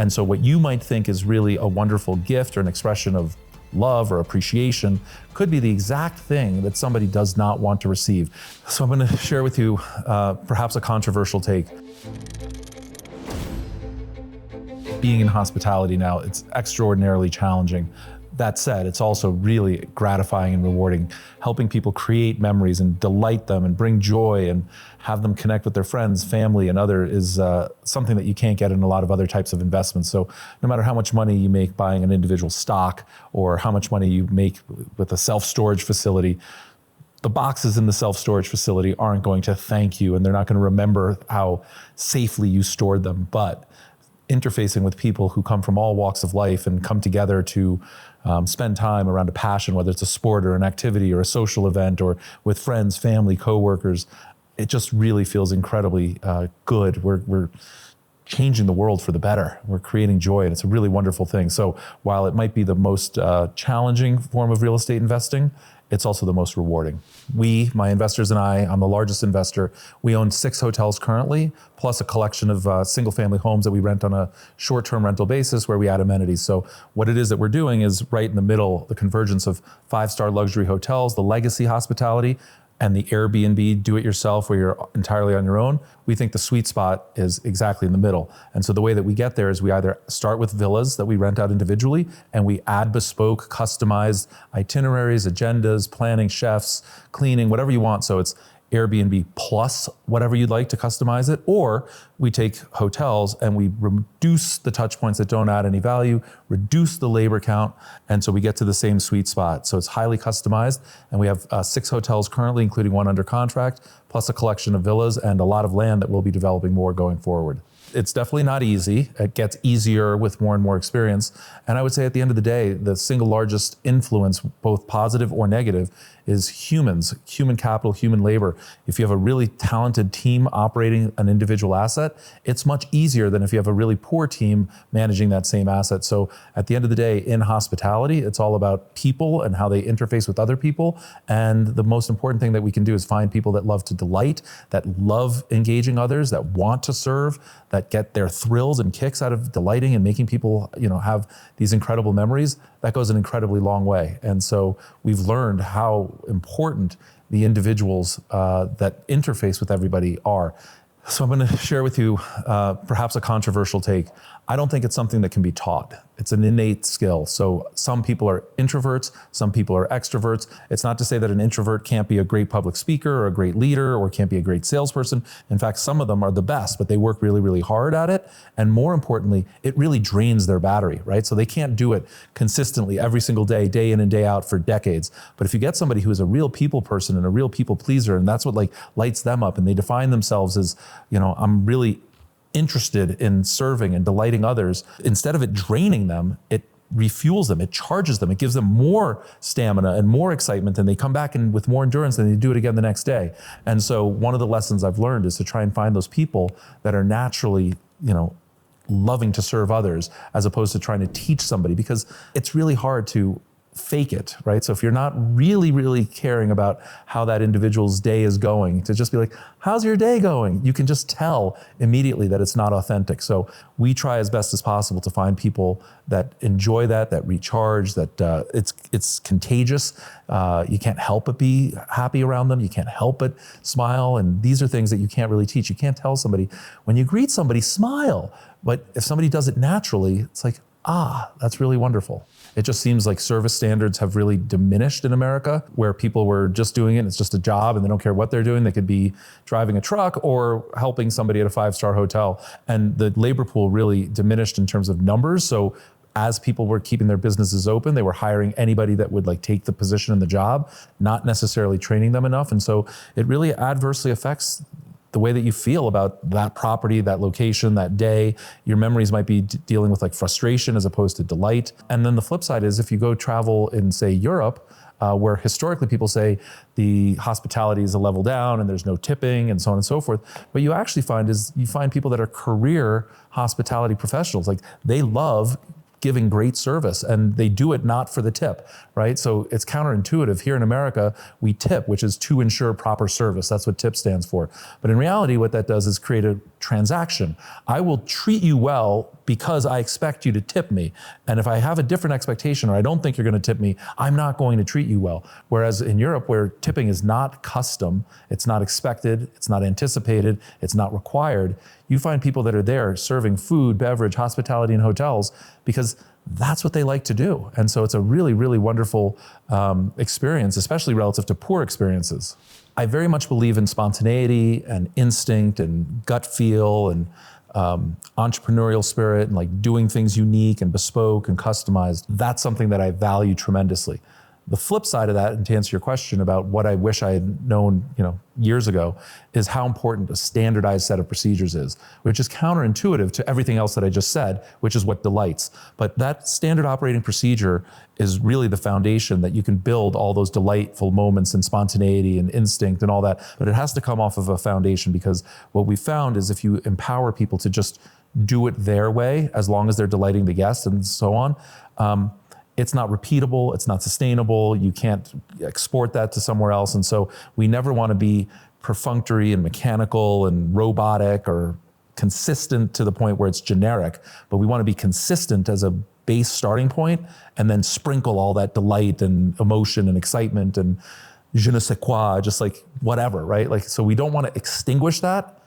And so what you might think is really a wonderful gift or an expression of love or appreciation could be the exact thing that somebody does not want to receive. So I'm going to share with you perhaps a controversial take. Being in hospitality now, it's extraordinarily challenging. That said, it's also really gratifying and rewarding, helping people create memories and delight them and bring joy and have them connect with their friends, family, and other is something that you can't get in a lot of other types of investments. So no matter how much money you make buying an individual stock or how much money you make with a self-storage facility, the boxes in the self-storage facility aren't going to thank you, and they're not going to remember how safely you stored them. But interfacing with people who come from all walks of life and come together to spend time around a passion, whether it's a sport or an activity or a social event or with friends, family, coworkers, it just really feels incredibly good. We're changing the world for the better. We're creating joy, and it's a really wonderful thing. So while it might be the most challenging form of real estate investing, it's also the most rewarding. We, my investors and I'm the largest investor. We own 6 hotels currently, plus a collection of single-family homes that we rent on a short-term rental basis where we add amenities. So what it is that we're doing is right in the middle, the convergence of 5-star luxury hotels, the legacy hospitality, and the Airbnb do-it-yourself where you're entirely on your own. We think the sweet spot is exactly in the middle. And so the way that we get there is we either start with villas that we rent out individually, and we add bespoke, customized itineraries, agendas, planning, chefs, cleaning, whatever you want. So it's Airbnb plus whatever you'd like to customize it, or we take hotels and we reduce the touch points that don't add any value, reduce the labor count, and so we get to the same sweet spot. So it's highly customized, and we have 6 hotels currently, including 1 under contract, plus a collection of villas and a lot of land that we'll be developing more going forward. It's definitely not easy. It gets easier with more and more experience. And I would say at the end of the day, the single largest influence, both positive or negative, is humans, human capital, human labor. If you have a really talented team operating an individual asset, it's much easier than if you have a really poor team managing that same asset. So at the end of the day, in hospitality, it's all about people and how they interface with other people. And the most important thing that we can do is find people that love to delight, that love engaging others, that want to serve, that get their thrills and kicks out of delighting and making people, have these incredible memories. That goes an incredibly long way. And so we've learned how important the individuals that interface with everybody are. So I'm going to share with you perhaps a controversial take. I don't think it's something that can be taught. It's an innate skill. So some people are introverts, some people are extroverts. It's not to say that an introvert can't be a great public speaker or a great leader or can't be a great salesperson. In fact, some of them are the best, but they work really, really hard at it. And more importantly, it really drains their battery, right? So they can't do it consistently every single day in and day out for decades. But if you get somebody who is a real people person and a real people pleaser, and that's what lights them up, and they define themselves as, I'm really interested in serving and delighting others, instead of it draining them, it refuels them, it charges them, it gives them more stamina and more excitement, and they come back and with more endurance and they do it again the next day. And so one of the lessons I've learned is to try and find those people that are naturally, loving to serve others, as opposed to trying to teach somebody, because it's really hard to fake it, right? So if you're not really, really caring about how that individual's day is going, to just be like, how's your day going? You can just tell immediately that it's not authentic. So we try as best as possible to find people that enjoy that recharge, that it's contagious. You can't help but be happy around them. You can't help but smile. And these are things that you can't really teach. You can't tell somebody, when you greet somebody, smile. But if somebody does it naturally, it's like, that's really wonderful. It just seems like service standards have really diminished in America, where people were just doing it. It's just a job and they don't care what they're doing. They could be driving a truck or helping somebody at a 5-star hotel. And the labor pool really diminished in terms of numbers. So as people were keeping their businesses open, they were hiring anybody that would take the position in the job, not necessarily training them enough. And so it really adversely affects the way that you feel about that property, that location, that day. Your memories might be dealing with frustration as opposed to delight. And then the flip side is, if you go travel in, say, Europe, where historically people say the hospitality is a level down and there's no tipping and so on and so forth. What you actually find is you find people that are career hospitality professionals. They love giving great service, and they do it not for the tip, right? So it's counterintuitive. Here in America, we tip, which is to ensure proper service. That's what tip stands for. But in reality, what that does is create a transaction. I will treat you well because I expect you to tip me. And if I have a different expectation or I don't think you're going to tip me, I'm not going to treat you well. Whereas in Europe, where tipping is not custom, it's not expected, it's not anticipated, it's not required, you find people that are there serving food, beverage, hospitality in hotels because that's what they like to do. And so it's a really, really wonderful experience, especially relative to poor experiences. I very much believe in spontaneity and instinct and gut feel and entrepreneurial spirit and like doing things unique and bespoke and customized. That's something that I value tremendously. The flip side of that, and to answer your question about what I wish I had known, years ago, is how important a standardized set of procedures is, which is counterintuitive to everything else that I just said, which is what delights. But that standard operating procedure is really the foundation that you can build all those delightful moments and spontaneity and instinct and all that. But it has to come off of a foundation, because what we found is if you empower people to just do it their way, as long as they're delighting the guest and so on, it's not repeatable, it's not sustainable, you can't export that to somewhere else. And so we never want to be perfunctory and mechanical and robotic or consistent to the point where it's generic, but we want to be consistent as a base starting point and then sprinkle all that delight and emotion and excitement and je ne sais quoi, just like whatever, right? Like, so we don't want to extinguish that.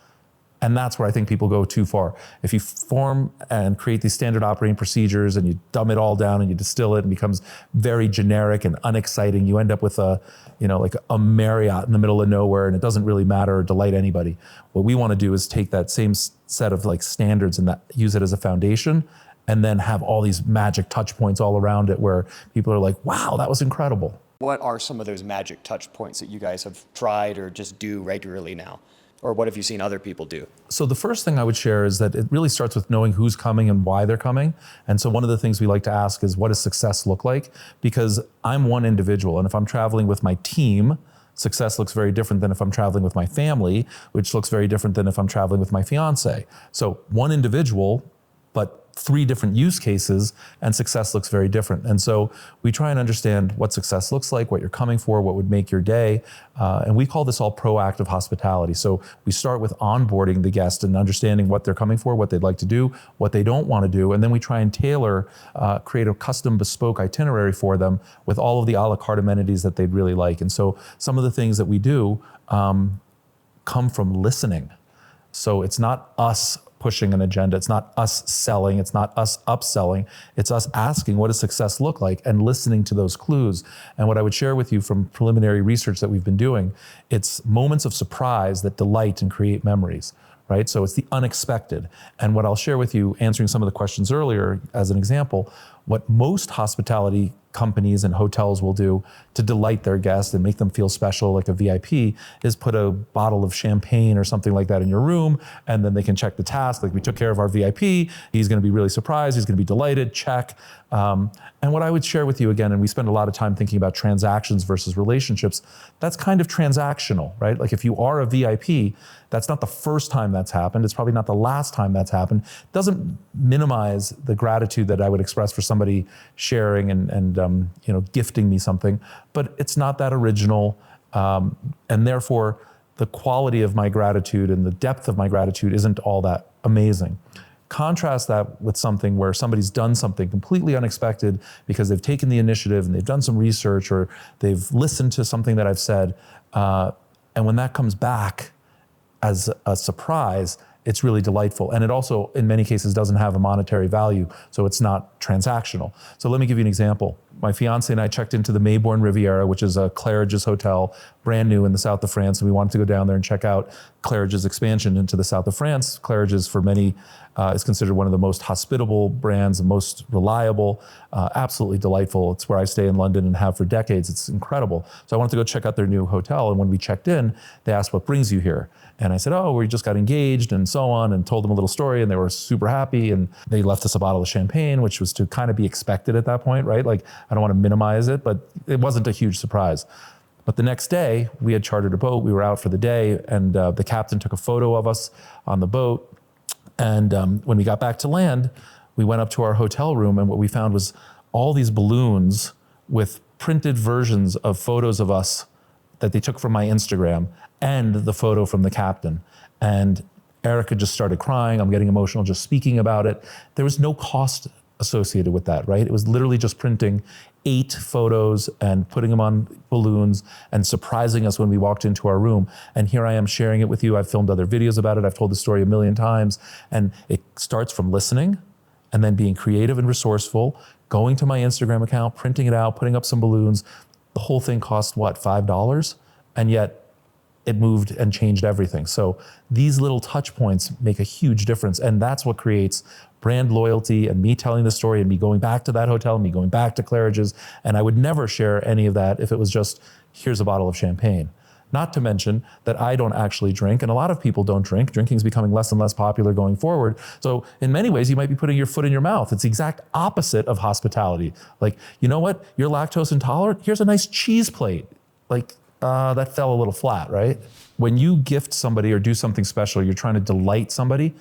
And that's where I think people go too far. If you form and create these standard operating procedures and you dumb it all down and you distill it and it becomes very generic and unexciting, you end up with like a Marriott in the middle of nowhere, and it doesn't really matter or delight anybody. What we want to do is take that same set of like standards and use it as a foundation, and then have all these magic touch points all around it where people are like, wow, that was incredible. What are some of those magic touch points that you guys have tried or just do regularly now? Or what have you seen other people do? So the first thing I would share is that it really starts with knowing who's coming and why they're coming. And so one of the things we like to ask is, what does success look like? Because I'm one individual, and if I'm traveling with my team, success looks very different than if I'm traveling with my family, which looks very different than if I'm traveling with my fiance. So one individual, but 3 different use cases, and success looks very different. And so we try and understand what success looks like, what you're coming for, what would make your day. And we call this all proactive hospitality. So we start with onboarding the guest and understanding what they're coming for, what they'd like to do, what they don't want to do. And then we try and tailor, create a custom bespoke itinerary for them with all of the a la carte amenities that they'd really like. And so some of the things that we do come from listening. So it's not us pushing an agenda. It's not us selling. It's not us upselling. It's us asking, what does success look like, and listening to those clues. And what I would share with you from preliminary research that we've been doing, it's moments of surprise that delight and create memories, right? So it's the unexpected. And what I'll share with you, answering some of the questions earlier as an example, what most hospitality companies and hotels will do to delight their guests and make them feel special like a VIP is put a bottle of champagne or something like that in your room, and then they can check the task, like, we took care of our VIP, he's going to be really surprised, he's going to be delighted, check. And what I would share with you again, and we spend a lot of time thinking about transactions versus relationships, that's kind of transactional, right? Like if you are a VIP, that's not the first time that's happened, it's probably not the last time that's happened. It doesn't minimize the gratitude that I would express for somebody sharing and gifting me something, but it's not that original, and therefore the quality of my gratitude and the depth of my gratitude isn't all that amazing. Contrast that with something where somebody's done something completely unexpected because they've taken the initiative and they've done some research or they've listened to something that I've said, and when that comes back as a surprise, it's really delightful. And it also, in many cases, doesn't have a monetary value, so it's not transactional. So let me give you an example. My fiance and I checked into the Maybourne Riviera, which is a Claridge's hotel, brand new in the south of France, and we wanted to go down there and check out Claridge's expansion into the south of France. Claridge's, for many, is considered one of the most hospitable brands, the most reliable, absolutely delightful. It's where I stay in London and have for decades. It's incredible. So I wanted to go check out their new hotel, and when we checked in, they asked, what brings you here? And I said, oh, we just got engaged and so on, and told them a little story, and they were super happy, and they left us a bottle of champagne, which was to kind of be expected at that point, right? Like, I don't want to minimize it, but it wasn't a huge surprise. But the next day, we had chartered a boat, we were out for the day, and the captain took a photo of us on the boat. And when we got back to land, we went up to our hotel room, and what we found was all these balloons with printed versions of photos of us that they took from my Instagram and the photo from the captain. And Erica just started crying. I'm getting emotional just speaking about it. There was no cost associated with that, right? It was literally just printing 8 photos and putting them on balloons and surprising us when we walked into our room. And here I am sharing it with you. I've filmed other videos about it. I've told the story a million times. And it starts from listening and then being creative and resourceful, going to my Instagram account, printing it out, putting up some balloons. The whole thing cost, what, $5? And yet it moved and changed everything. So these little touch points make a huge difference. And that's what creates brand loyalty and me telling the story and me going back to that hotel and me going back to Claridge's. And I would never share any of that if it was just, here's a bottle of champagne. Not to mention that I don't actually drink, and a lot of people don't drink. Drinking is becoming less and less popular going forward. So in many ways, you might be putting your foot in your mouth. It's the exact opposite of hospitality. Like, you know what? You're lactose intolerant? Here's a nice cheese plate. Like, that fell a little flat, right? When you gift somebody or do something special, you're trying to delight somebody,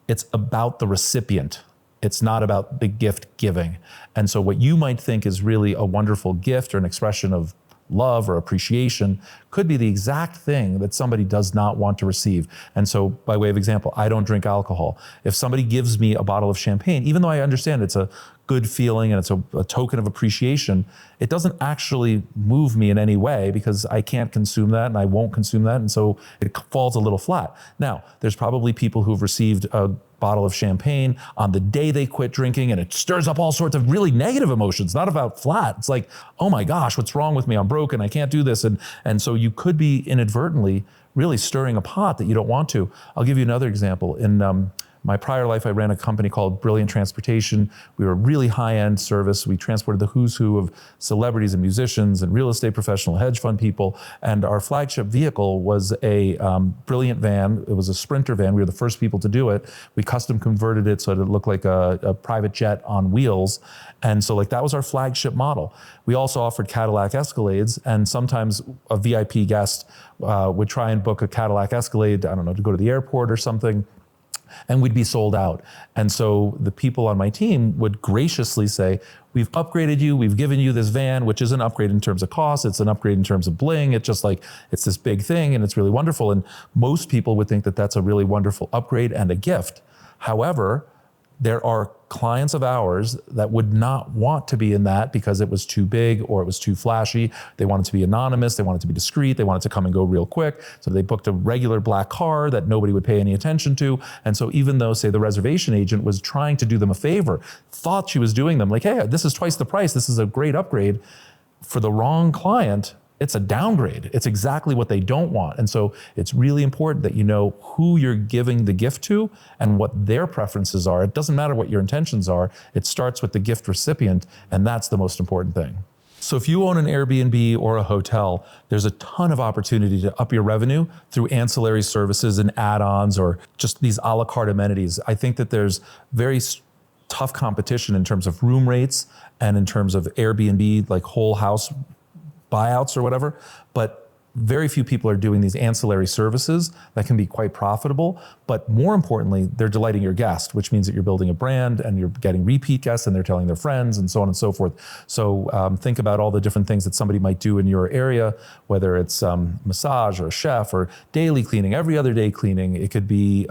it's about the recipient. It's not about the gift giving. And so what you might think is really a wonderful gift or an expression of love or appreciation could be the exact thing that somebody does not want to receive. And so by way of example, I don't drink alcohol. If somebody gives me a bottle of champagne, even though I understand it's a good feeling and it's a token of appreciation, it doesn't actually move me in any way because I can't consume that and I won't consume that. And so it falls a little flat. Now, there's probably people who've received a bottle of champagne on the day they quit drinking and it stirs up all sorts of really negative emotions, not about flat. It's like, oh my gosh, what's wrong with me? I'm broken, I can't do this. And so you could be inadvertently really stirring a pot that you don't want to. I'll give you another example. In my prior life, I ran a company called Brilliant Transportation. We were a really high-end service. We transported the who's who of celebrities and musicians and real estate professional hedge fund people. And our flagship vehicle was a Brilliant van. It was a Sprinter van. We were the first people to do it. We custom converted it so that it looked like a private jet on wheels. And so like that was our flagship model. We also offered Cadillac Escalades, and sometimes a VIP guest would try and book a Cadillac Escalade, I don't know, to go to the airport or something, and we'd be sold out. And so the people on my team would graciously say, we've upgraded you, we've given you this van, which is an upgrade in terms of cost, it's an upgrade in terms of bling, it's just like, it's this big thing and it's really wonderful. And most people would think that that's a really wonderful upgrade and a gift. However, there are clients of ours that would not want to be in that because it was too big or it was too flashy. They wanted to be anonymous, they wanted to be discreet, they wanted to come and go real quick. So they booked a regular black car that nobody would pay any attention to. And so even though, say, the reservation agent was trying to do them a favor, thought she was doing them like, hey, this is twice the price, this is a great upgrade, for the wrong client, it's a downgrade. It's exactly what they don't want. And so it's really important that you know who you're giving the gift to and what their preferences are. It doesn't matter what your intentions are. It starts with the gift recipient, and that's the most important thing. So if you own an Airbnb or a hotel, there's a ton of opportunity to up your revenue through ancillary services and add-ons or just these a la carte amenities. I think that there's very tough competition in terms of room rates and in terms of Airbnb, like whole house buyouts or whatever, but very few people are doing these ancillary services that can be quite profitable. But more importantly, they're delighting your guest, which means that you're building a brand and you're getting repeat guests and they're telling their friends and so on and so forth. So think about all the different things that somebody might do in your area, whether it's massage or a chef or daily cleaning, every other day cleaning. It could be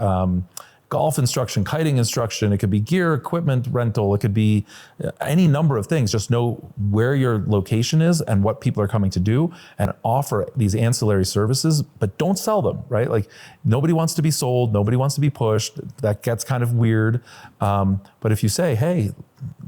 golf instruction, kiting instruction, it could be gear, equipment rental, it could be any number of things. Just know where your location is and what people are coming to do and offer these ancillary services, but don't sell them, right? Like nobody wants to be sold, nobody wants to be pushed. That gets kind of weird. But if you say, hey,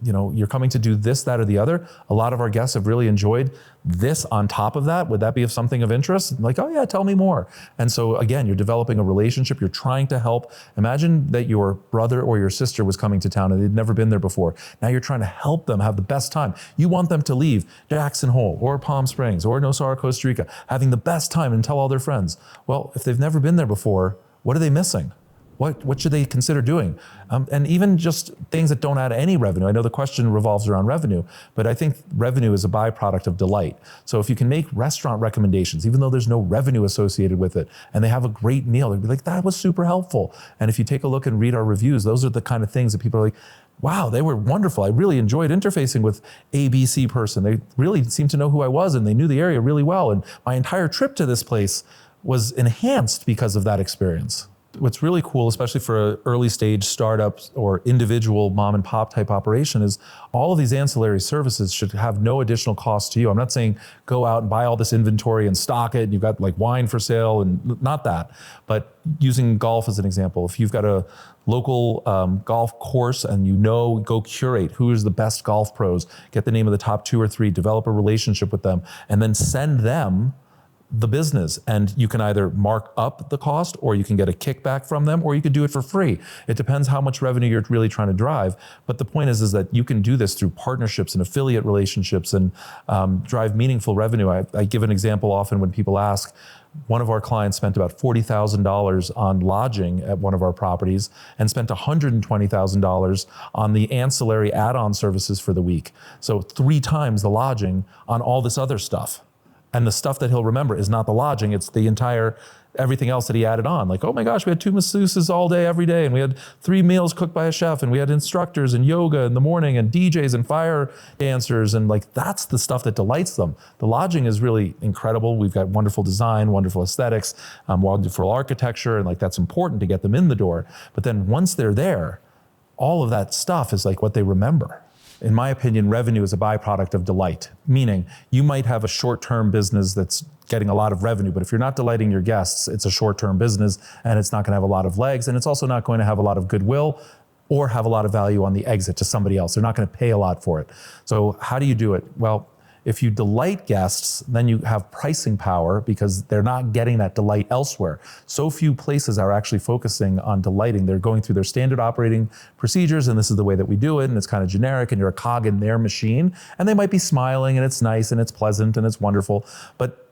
you know, you're coming to do this, that, or the other. A lot of our guests have really enjoyed this on top of that. Would that be of something of interest? Like, oh yeah, tell me more. And so again, you're developing a relationship. You're trying to help. Imagine that your brother or your sister was coming to town and they'd never been there before. Now you're trying to help them have the best time. You want them to leave Jackson Hole or Palm Springs or Nosara, Costa Rica, having the best time and tell all their friends. Well, if they've never been there before, what are they missing? What should they consider doing? And even just things that don't add any revenue. I know the question revolves around revenue, but I think revenue is a byproduct of delight. So if you can make restaurant recommendations, even though there's no revenue associated with it, and they have a great meal, they'd be like, that was super helpful. And if you take a look and read our reviews, those are the kind of things that people are like, wow, they were wonderful. I really enjoyed interfacing with ABC person. They really seemed to know who I was and they knew the area really well. And my entire trip to this place was enhanced because of that experience. what's really cool, especially for an early stage startup or individual mom and pop type operation, is all of these ancillary services should have no additional cost to you. I'm not saying go out and buy all this inventory and stock it and you've got like wine for sale, and not that, but using golf as an example. If you've got a local golf course and go curate who is the best golf pros, get the name of the top 2 or 3, develop a relationship with them, and then send them the business, and you can either mark up the cost or you can get a kickback from them, or you could do it for free. It depends how much revenue you're really trying to drive. But the point is that you can do this through partnerships and affiliate relationships and drive meaningful revenue. I give an example often when people ask. One of our clients spent about $40,000 on lodging at one of our properties and spent $120,000 on the ancillary add-on services for the week. So 3 times the lodging on all this other stuff. And the stuff that he'll remember is not the lodging, it's the entire, everything else that he added on. Like, oh my gosh, we had 2 masseuses all day, every day, and we had 3 meals cooked by a chef, and we had instructors and yoga in the morning, and DJs and fire dancers, and like, that's the stuff that delights them. The lodging is really incredible. We've got wonderful design, wonderful aesthetics, wonderful architecture, and like, that's important to get them in the door. But then once they're there, all of that stuff is like what they remember. In my opinion, revenue is a byproduct of delight, meaning you might have a short-term business that's getting a lot of revenue, but if you're not delighting your guests, it's a short-term business and it's not going to have a lot of legs, and it's also not going to have a lot of goodwill or have a lot of value on the exit to somebody else. They're not going to pay a lot for it. So how do you do it? Well, if you delight guests, then you have pricing power because they're not getting that delight elsewhere. So few places are actually focusing on delighting. They're going through their standard operating procedures, and this is the way that we do it, and it's kind of generic, and you're a cog in their machine, and they might be smiling, and it's nice, and it's pleasant, and it's wonderful. But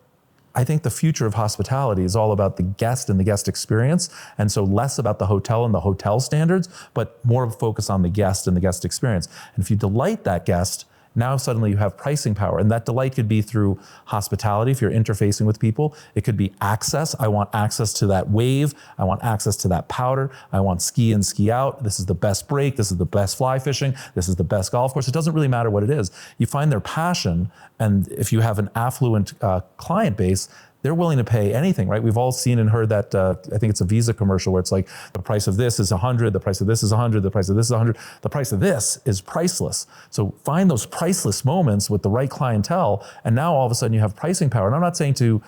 I think the future of hospitality is all about the guest and the guest experience, and so less about the hotel and the hotel standards, but more focus on the guest and the guest experience. And if you delight that guest, now suddenly you have pricing power, and that delight could be through hospitality if you're interfacing with people. It could be access. I want access to that wave. I want access to that powder. I want ski in, ski out. This is the best break. This is the best fly fishing. This is the best golf course. It doesn't really matter what it is. You find their passion, and if you have an affluent client base, they're willing to pay anything, right? We've all seen and heard that, I think it's a Visa commercial where it's like, the price of this is 100, the price of this is 100, the price of this is 100, the price of this is priceless. So find those priceless moments with the right clientele, and now all of a sudden you have pricing power. And I'm not saying to,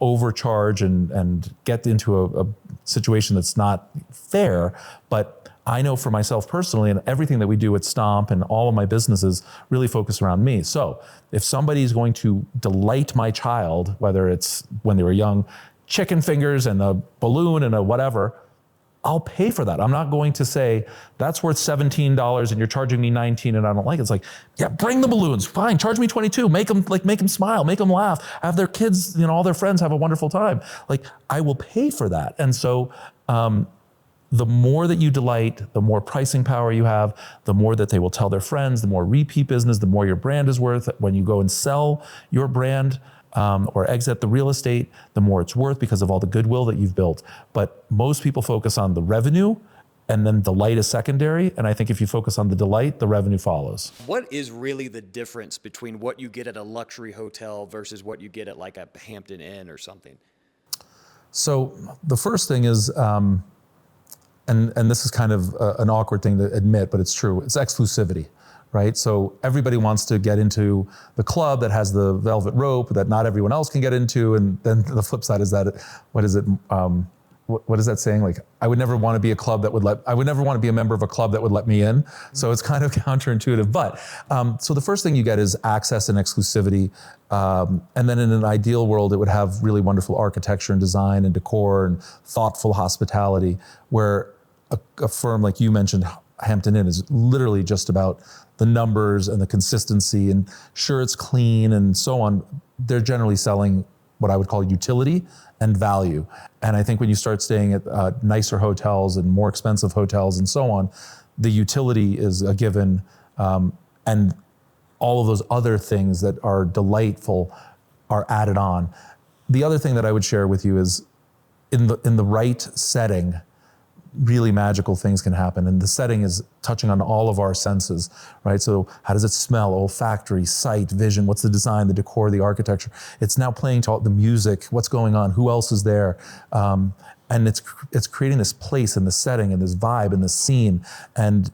overcharge and get into a situation that's not fair, but I know for myself personally, and everything that we do at Stomp and all of my businesses really focus around me. So if somebody's going to delight my child, whether it's when they were young, chicken fingers and a balloon and a whatever, I'll pay for that. I'm not going to say, that's worth $17 and you're charging me $19 and I don't like it. It's like, yeah, bring the balloons, fine, charge me $22, make them smile, make them laugh, have their kids, all their friends have a wonderful time. Like, I will pay for that. And so, the more that you delight, the more pricing power you have, the more that they will tell their friends, the more repeat business, the more your brand is worth. When you go and sell your brand or exit the real estate, the more it's worth because of all the goodwill that you've built. But most people focus on the revenue, and then delight is secondary. And I think if you focus on the delight, the revenue follows. What is really the difference between what you get at a luxury hotel versus what you get at like a Hampton Inn or something? So the first thing is, and this is kind of an awkward thing to admit, but it's true. It's exclusivity, right? So everybody wants to get into the club that has the velvet rope that not everyone else can get into. And then the flip side is that, what is it? What is that saying? Like, I would never want to be I would never want to be a member of a club that would let me in. So it's kind of counterintuitive. But so the first thing you get is access and exclusivity. And then in an ideal world, it would have really wonderful architecture and design and decor and thoughtful hospitality, where a firm like you mentioned, Hampton Inn, is literally just about the numbers and the consistency, and sure, it's clean and so on. They're generally selling what I would call utility and value. And I think when you start staying at nicer hotels and more expensive hotels and so on, the utility is a given, and all of those other things that are delightful are added on. The other thing that I would share with you is in the right setting, really magical things can happen. And the setting is touching on all of our senses, right? So how does it smell? Olfactory, sight, vision, what's the design, the decor, the architecture? It's now playing to all the music, what's going on, who else is there? And it's creating this place and this setting and this vibe and this scene, and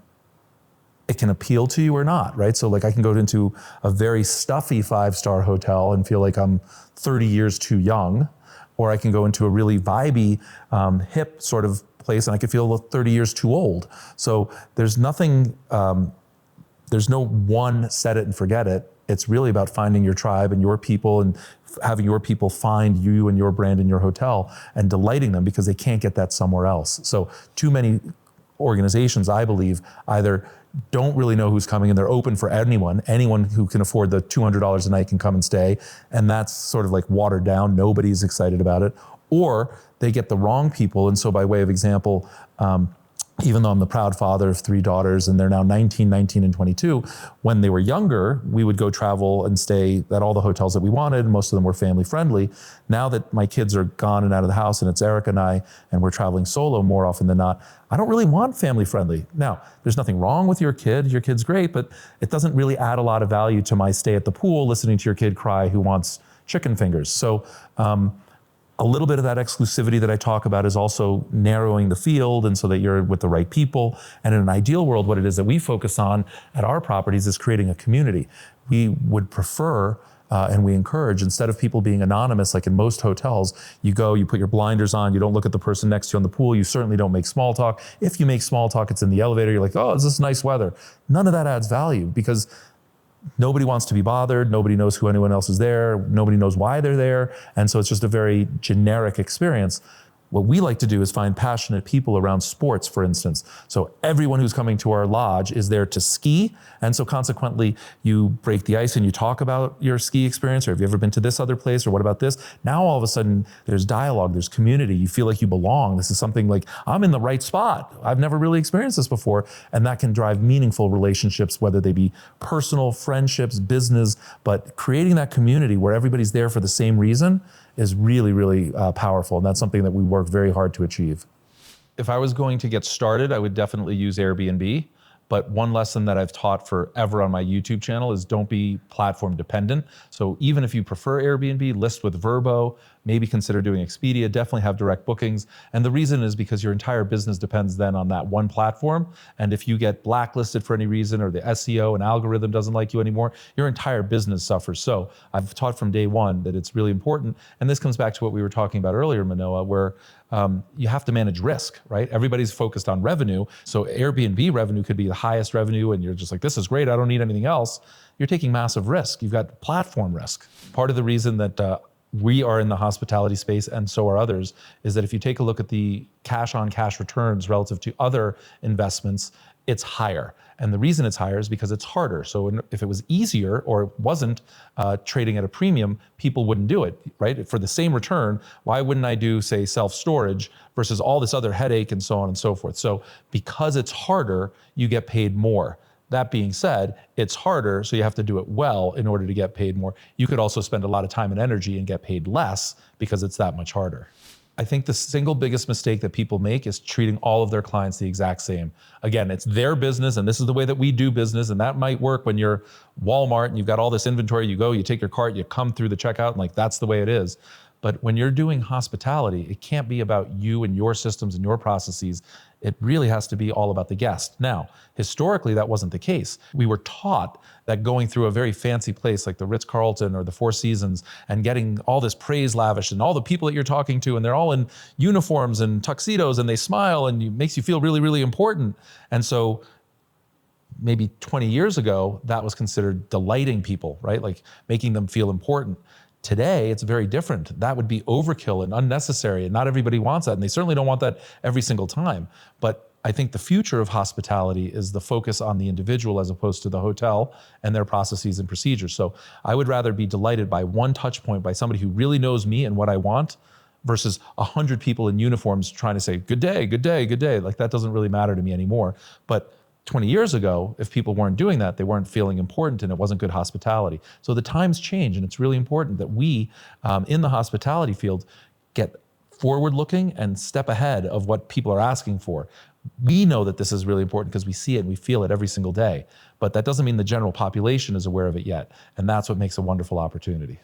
it can appeal to you or not, right? So like I can go into a very stuffy 5-star hotel and feel like I'm 30 years too young, or I can go into a really vibey, hip sort of place and I could feel 30 years too old. So there's nothing, there's no one set it and forget it. It's really about finding your tribe and your people and having your people find you and your brand in your hotel and delighting them, because they can't get that somewhere else. So too many organizations, I believe, either don't really know who's coming and they're open for anyone who can afford the $200 a night can come and stay. And that's sort of like watered down. Nobody's excited about it. Or they get the wrong people. And so by way of example, even though I'm the proud father of 3 daughters and they're now 19, and 22, when they were younger, we would go travel and stay at all the hotels that we wanted. Most of them were family friendly. Now that my kids are gone and out of the house and it's Eric and I, and we're traveling solo more often than not, I don't really want family friendly. Now, there's nothing wrong with your kid's great, but it doesn't really add a lot of value to my stay at the pool, listening to your kid cry who wants chicken fingers. So, a little bit of that exclusivity that I talk about is also narrowing the field, and so that you're with the right people. And in an ideal world, what it is that we focus on at our properties is creating a community. We would prefer and we encourage, instead of people being anonymous, like in most hotels, you go, you put your blinders on, you don't look at the person next to you on the pool, you certainly don't make small talk. If you make small talk, it's in the elevator, you're like, oh, is this nice weather? None of that adds value, because nobody wants to be bothered. Nobody knows who anyone else is there. Nobody knows why they're there. And so it's just a very generic experience. What we like to do is find passionate people around sports, for instance. So everyone who's coming to our lodge is there to ski. And so consequently, you break the ice and you talk about your ski experience, or have you ever been to this other place, or what about this? Now all of a sudden there's dialogue, there's community. You feel like you belong. This is something like, I'm in the right spot. I've never really experienced this before. And that can drive meaningful relationships, whether they be personal, friendships, business, but creating that community where everybody's there for the same reason is really, really powerful. And that's something that we work very hard to achieve. If I was going to get started, I would definitely use Airbnb. But one lesson that I've taught forever on my YouTube channel is don't be platform dependent. So even if you prefer Airbnb, list with VRBO, maybe consider doing Expedia, definitely have direct bookings. And the reason is because your entire business depends then on that one platform. And if you get blacklisted for any reason, or the SEO and algorithm doesn't like you anymore, your entire business suffers. So I've taught from day one that it's really important. And this comes back to what we were talking about earlier, Manoa, where you have to manage risk, right? Everybody's focused on revenue. So Airbnb revenue could be the highest revenue and you're just like, this is great, I don't need anything else. You're taking massive risk. You've got platform risk. Part of the reason that we are in the hospitality space, and so are others, is that if you take a look at the cash on cash returns relative to other investments, it's higher. And the reason it's higher is because it's harder. So if it was easier, or it wasn't trading at a premium, people wouldn't do it, right? For the same return, why wouldn't I do, say, self-storage versus all this other headache and so on and so forth? So because it's harder, you get paid more. That being said, it's harder, so you have to do it well in order to get paid more. You could also spend a lot of time and energy and get paid less because it's that much harder. I think the single biggest mistake that people make is treating all of their clients the exact same. Again, it's their business, and this is the way that we do business, and that might work when you're Walmart and you've got all this inventory. You go, you take your cart, you come through the checkout, and like that's the way it is. But when you're doing hospitality, it can't be about you and your systems and your processes. It really has to be all about the guest. Now, historically, that wasn't the case. We were taught that going through a very fancy place like the Ritz-Carlton or the Four Seasons and getting all this praise lavished and all the people that you're talking to, and they're all in uniforms and tuxedos and they smile and it makes you feel really, really important. And so maybe 20 years ago, that was considered delighting people, right? Like making them feel important. Today, it's very different. That would be overkill and unnecessary, and not everybody wants that, and they certainly don't want that every single time. But I think the future of hospitality is the focus on the individual as opposed to the hotel and their processes and procedures. So I would rather be delighted by one touch point, by somebody who really knows me and what I want, versus 100 people in uniforms trying to say, good day, good day, good day. Like that doesn't really matter to me anymore. But 20 years ago, if people weren't doing that, they weren't feeling important and it wasn't good hospitality. So the times change, and it's really important that we in the hospitality field get forward looking and step ahead of what people are asking for. We know that this is really important because we see it and we feel it every single day, but that doesn't mean the general population is aware of it yet. And that's what makes a wonderful opportunity.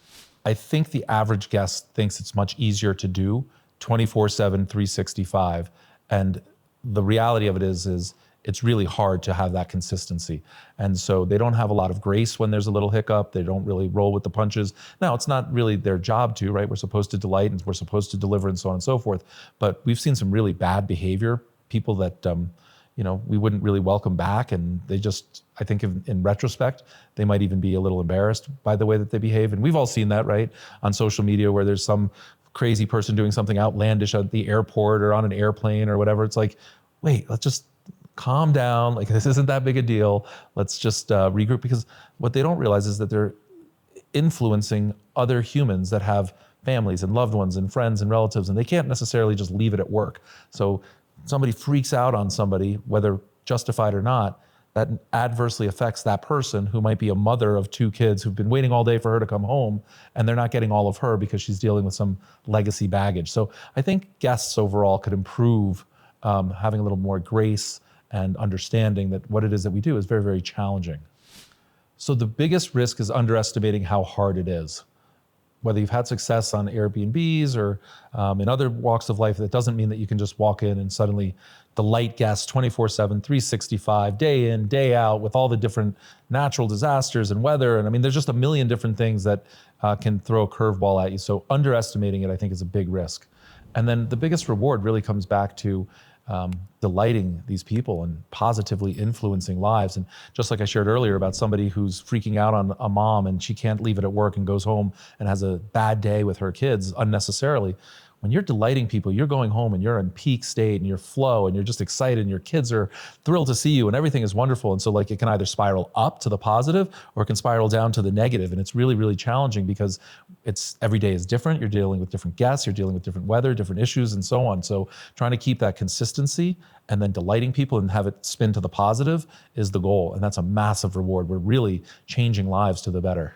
I think the average guest thinks it's much easier to do 24/7, 365. And the reality of it is it's really hard to have that consistency. And so they don't have a lot of grace when there's a little hiccup. They don't really roll with the punches. Now, it's not really their job to, right? We're supposed to delight and we're supposed to deliver and so on and so forth. But we've seen some really bad behavior, people that, we wouldn't really welcome back. And they just, I think in retrospect, they might even be a little embarrassed by the way that they behave. And we've all seen that, right? On social media where there's some crazy person doing something outlandish at the airport or on an airplane or whatever. It's like, wait, let's just calm down. Like, this isn't that big a deal. Let's just regroup, because what they don't realize is that they're influencing other humans that have families and loved ones and friends and relatives, and they can't necessarily just leave it at work. So somebody freaks out on somebody, whether justified or not, that adversely affects that person who might be a mother of 2 kids who've been waiting all day for her to come home, and they're not getting all of her because she's dealing with some legacy baggage. So I think guests overall could improve having a little more grace and understanding that what it is that we do is very, very challenging. So the biggest risk is underestimating how hard it is. Whether you've had success on Airbnbs or in other walks of life, that doesn't mean that you can just walk in and suddenly delight guests 24/7, 365, day in, day out, with all the different natural disasters and weather. And I mean, there's just a million different things that can throw a curveball at you. So underestimating it, I think, is a big risk. And then the biggest reward really comes back to delighting these people and positively influencing lives. And just like I shared earlier about somebody who's freaking out on a mom and she can't leave it at work and goes home and has a bad day with her kids unnecessarily. When you're delighting people, you're going home and you're in peak state and you're flow and you're just excited and your kids are thrilled to see you and everything is wonderful. And so like it can either spiral up to the positive or it can spiral down to the negative. And it's really, really challenging because every day is different. You're dealing with different guests, you're dealing with different weather, different issues and so on. So trying to keep that consistency and then delighting people and have it spin to the positive is the goal. And that's a massive reward. We're really changing lives to the better.